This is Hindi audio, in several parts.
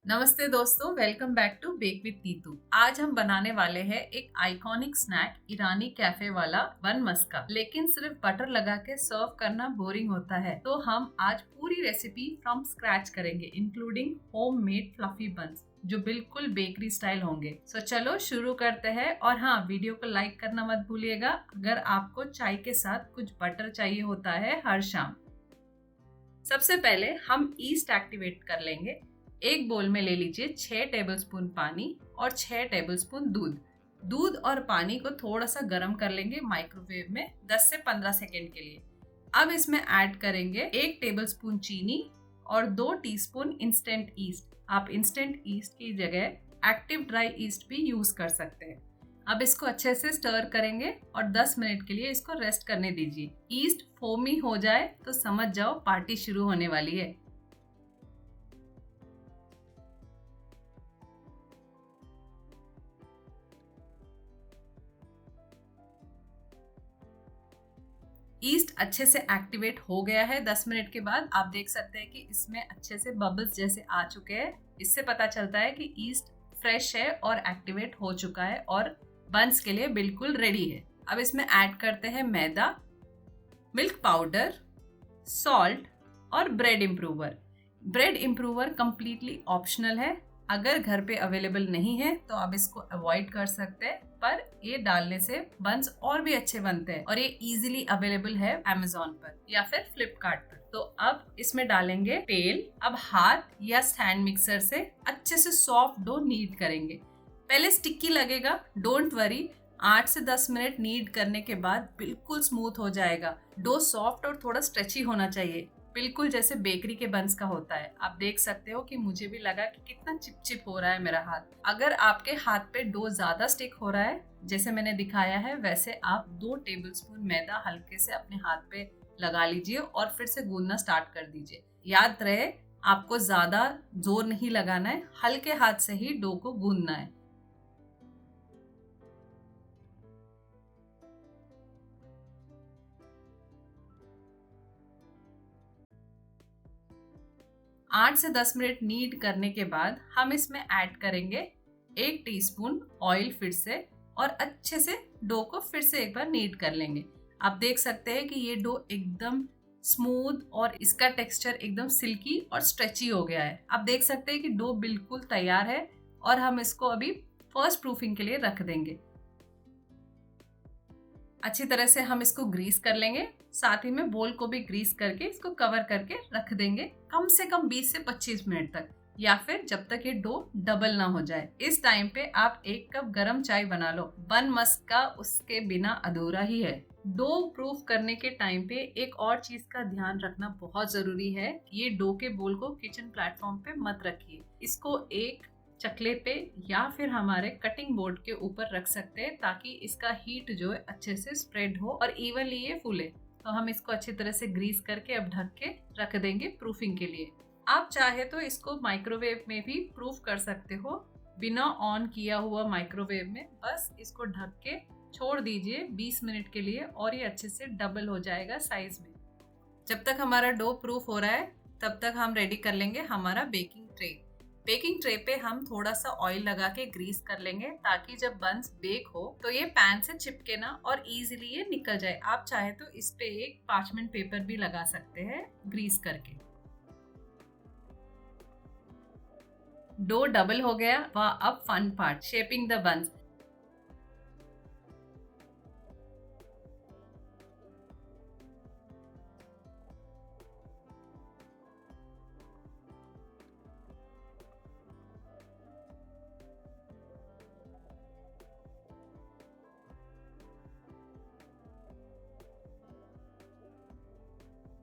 नमस्ते दोस्तों, welcome back to bake with Neetu. आज हम बनाने वाले हैं एक आइकॉनिक स्नैक ईरानी कैफे वाला बन मस्का। लेकिन सिर्फ बटर लगा के सर्व करना बोरिंग होता है, तो हम आज पूरी रेसिपी फ्रॉम स्क्रैच करेंगे, including home made fluffy buns जो बिल्कुल बेकरी स्टाइल होंगे। सो चलो शुरू करते हैं। और हाँ, वीडियो को लाइक करना मत भूलिएगा अगर आपको चाय के साथ कुछ बटर चाहिए होता है हर शाम। सबसे पहले हम ईस्ट एक्टिवेट कर लेंगे। एक बोल में ले लीजिए 6 टेबलस्पून पानी और 6 टेबलस्पून दूध। दूध और पानी को थोड़ा सा गर्म कर लेंगे माइक्रोवेव में 10 से 15 सेकेंड के लिए। अब इसमें ऐड करेंगे 1 टेबलस्पून चीनी और 2 टीस्पून इंस्टेंट ईस्ट। आप इंस्टेंट ईस्ट की जगह एक्टिव ड्राई ईस्ट भी यूज कर सकते हैं। अब इसको अच्छे से स्टर करेंगे और 10 मिनट के लिए इसको रेस्ट करने दीजिए। ईस्ट फोमी हो जाए तो समझ जाओ पार्टी शुरू होने वाली है। ईस्ट अच्छे से एक्टिवेट हो गया है। 10 मिनट के बाद आप देख सकते हैं कि इसमें अच्छे से बबल्स जैसे आ चुके हैं। इससे पता चलता है कि ईस्ट फ्रेश है और एक्टिवेट हो चुका है और बंस के लिए बिल्कुल रेडी है। अब इसमें ऐड करते हैं मैदा, मिल्क पाउडर, सॉल्ट और bread improver. Bread improver completely optional है। अगर घर पे अवेलेबल नहीं है तो आप इसको अवॉइड कर सकते हैं, पर ये डालने से बंस और भी अच्छे बनते हैं और ये इजीली अवेलेबल है अमेज़न पर या फिर फ्लिपकार्ट पर। तो अब इसमें डालेंगे तेल। अब हाथ या स्टैंड मिक्सर से अच्छे से सॉफ्ट डो नीड करेंगे। पहले स्टिकी लगेगा, डोंट वरी। 8 से 10 मिनट नीड करने के बाद बिल्कुल स्मूथ हो जाएगा। डो सॉफ्ट और थोड़ा स्ट्रेची होना चाहिए, बिल्कुल जैसे बेकरी के बंस का होता है। आप देख सकते हो कि मुझे भी लगा कि कितना चिपचिप हो रहा है मेरा हाथ। अगर आपके हाथ पे डो ज्यादा स्टिक हो रहा है जैसे मैंने दिखाया है, वैसे आप 2 टेबलस्पून मैदा हल्के से अपने हाथ पे लगा लीजिए और फिर से गूंदना स्टार्ट कर दीजिए। याद रहे, आपको ज्यादा जोर नहीं लगाना है, हल्के हाथ से ही डो को गूंदना है। 8 से 10 मिनट नीड करने के बाद हम इसमें ऐड करेंगे 1 टीस्पून ऑयल फिर से और अच्छे से डो को फिर से एक बार नीड कर लेंगे। आप देख सकते हैं कि ये डो एकदम स्मूथ और इसका टेक्सचर एकदम सिल्की और स्ट्रेची हो गया है। आप देख सकते हैं कि डो बिल्कुल तैयार है और हम इसको अभी फर्स्ट प्रूफिंग के लिए रख देंगे। अच्छी तरह से हम इसको ग्रीस कर लेंगे। साथ ही में बोल को भी ग्रीस करके इसको कवर करके रख देंगे कम से कम 20 से 25 मिनट तक, या फिर जब तक ये डो डबल ना हो जाए। इस टाइम पे आप 1 कप गरम चाय बना लो। बन मस्का उसके बिना अधूरा ही है। डो प्रूफ करने के टाइम पे एक और चीज का ध्यान रखना बहुत जरूरी है। ये डो के बोल को किचन प्लेटफॉर्म पे मत रखिए। इसको एक चकले पे या फिर हमारे कटिंग बोर्ड के ऊपर रख सकते हैं, ताकि इसका हीट जो है अच्छे से स्प्रेड हो और इवनली ये फूले। तो हम इसको अच्छी तरह से ग्रीस करके अब ढक के रख देंगे प्रूफिंग के लिए। आप चाहे तो इसको माइक्रोवेव में भी प्रूफ कर सकते हो, बिना ऑन किया हुआ माइक्रोवेव में। बस इसको ढक के छोड़ दीजिए 20 मिनट के लिए और ये अच्छे से डबल हो जाएगा साइज में। जब तक हमारा डो प्रूफ हो रहा है तब तक हम रेडी कर लेंगे हमारा बेकिंग ट्रे। बेकिंग ट्रे पे हम थोड़ा सा ऑयल लगा के ग्रीस कर लेंगे, ताकि जब बंस बेक हो तो ये पैन से चिपके ना और इजीली ये निकल जाए। आप चाहे तो इस पे एक पार्चमेंट पेपर भी लगा सकते हैं ग्रीस करके। डो डबल हो गया। वाह, अब फन पार्ट, शेपिंग द बंस।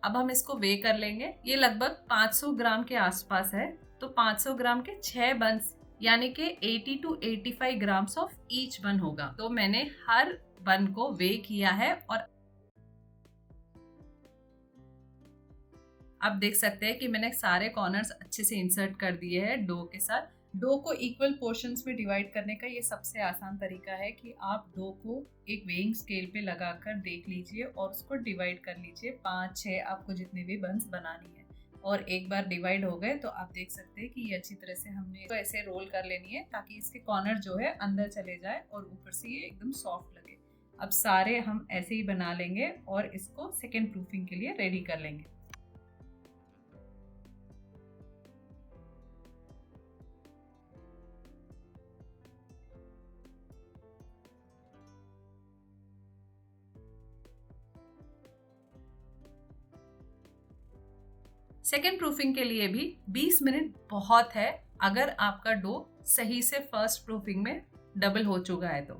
अब हम इसको वे कर लेंगे। ये लगभग 500 ग्राम के आसपास है, तो 500 ग्राम के 6 बंस यानी कि 80 टू 85 ग्राम्स ऑफ ईच बन होगा। तो मैंने हर बन को वे किया है और आप देख सकते हैं कि मैंने सारे कॉर्नर्स अच्छे से इंसर्ट कर दिए हैं डो के साथ। डो को इक्वल पोर्शंस में डिवाइड करने का ये सबसे आसान तरीका है कि आप डो को एक वेइंग स्केल पे लगाकर देख लीजिए और उसको डिवाइड कर लीजिए 5-6 आपको जितने भी बंस बनानी है, और एक बार डिवाइड हो गए तो आप देख सकते हैं कि ये अच्छी तरह से हमने तो ऐसे रोल कर लेनी है ताकि इसके कॉर्नर जो है अंदर चले जाए और ऊपर से ये एकदम सॉफ्ट लगे। अब सारे हम ऐसे ही बना लेंगे और इसको सेकेंड प्रूफिंग के लिए रेडी कर लेंगे। सेकेंड प्रूफिंग के लिए भी 20 मिनट बहुत है अगर आपका डो सही से फर्स्ट प्रूफिंग में डबल हो चुका है तो।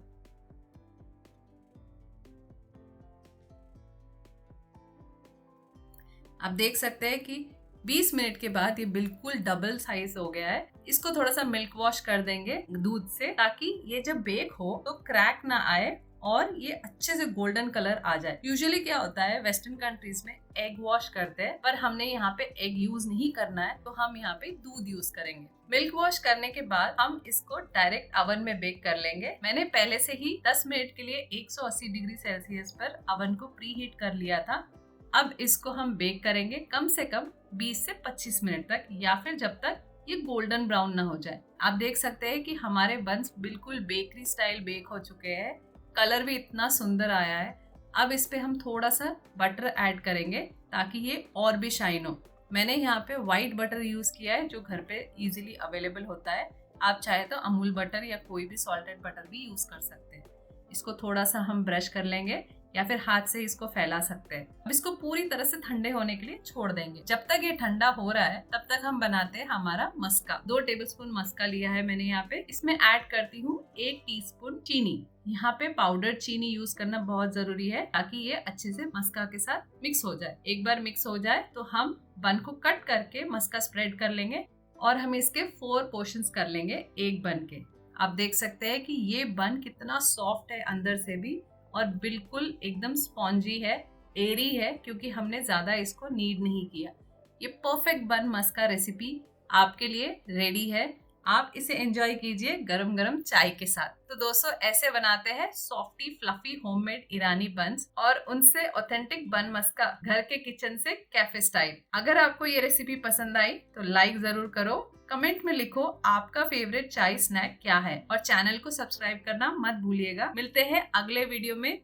आप देख सकते हैं कि 20 मिनट के बाद ये बिल्कुल डबल साइज हो गया है। इसको थोड़ा सा मिल्क वॉश कर देंगे दूध से ताकि ये जब बेक हो तो क्रैक ना आए और ये अच्छे से गोल्डन कलर आ जाए। यूजुअली क्या होता है वेस्टर्न कंट्रीज में एग वॉश करते हैं, पर हमने यहाँ पे एग यूज नहीं करना है तो हम यहाँ पे दूध यूज करेंगे। मिल्क वॉश करने के बाद हम इसको डायरेक्ट अवन में बेक कर लेंगे। मैंने पहले से ही 10 मिनट के लिए 180 डिग्री सेल्सियस पर अवन को प्री हीट कर लिया था। अब इसको हम बेक करेंगे कम से कम 20 से 25 मिनट तक, या फिर जब तक ये गोल्डन ब्राउन ना हो जाए। आप देख सकते हैं कि हमारे बंस बिल्कुल बेकरी स्टाइल बेक हो चुके हैं, कलर भी इतना सुंदर आया है। अब इस पे हम थोड़ा सा बटर ऐड करेंगे ताकि ये और भी शाइन हो। मैंने यहाँ पे व्हाइट बटर यूज किया है जो घर पे इजीली अवेलेबल होता है। आप चाहे तो अमूल बटर या कोई भी सॉल्टेड बटर भी यूज कर सकते हैं। इसको थोड़ा सा हम ब्रश कर लेंगे या फिर हाथ से इसको फैला सकते हैं। अब इसको पूरी तरह से ठंडे होने के लिए छोड़ देंगे। जब तक ये ठंडा हो रहा है तब तक हम बनाते हैं हमारा मस्का। 2 टेबलस्पून मस्का लिया है मैंने यहाँ पे। इसमें ऐड करती हूँ 1 टीस्पून चीनी। यहाँ पे पाउडर चीनी यूज करना बहुत जरूरी है ताकि ये अच्छे से मस्का के साथ मिक्स हो जाए। एक बार मिक्स हो जाए तो हम बन को कट करके मस्का स्प्रेड कर लेंगे और हम इसके 4 पोर्शंस कर लेंगे एक बन के। आप देख सकते हैं कि ये बन कितना सॉफ्ट है अंदर से भी और बिल्कुल एकदम स्पॉन्जी है, एरी है, क्योंकि हमने ज्यादा इसको नीड नहीं किया। ये परफेक्ट बन मस्का रेसिपी आपके लिए रेडी है। आप इसे एंजॉय कीजिए गरम गरम चाय के साथ। तो दोस्तों ऐसे बनाते हैं सॉफ्टी फ्लफी होममेड ईरानी बन्स और उनसे ऑथेंटिक बन मस्का घर के किचन से कैफे स्टाइल। अगर आपको ये रेसिपी पसंद आई तो लाइक जरूर करो, कमेंट में लिखो आपका फेवरेट चाय स्नैक क्या है और चैनल को सब्सक्राइब करना मत भूलिएगा। मिलते हैं अगले वीडियो में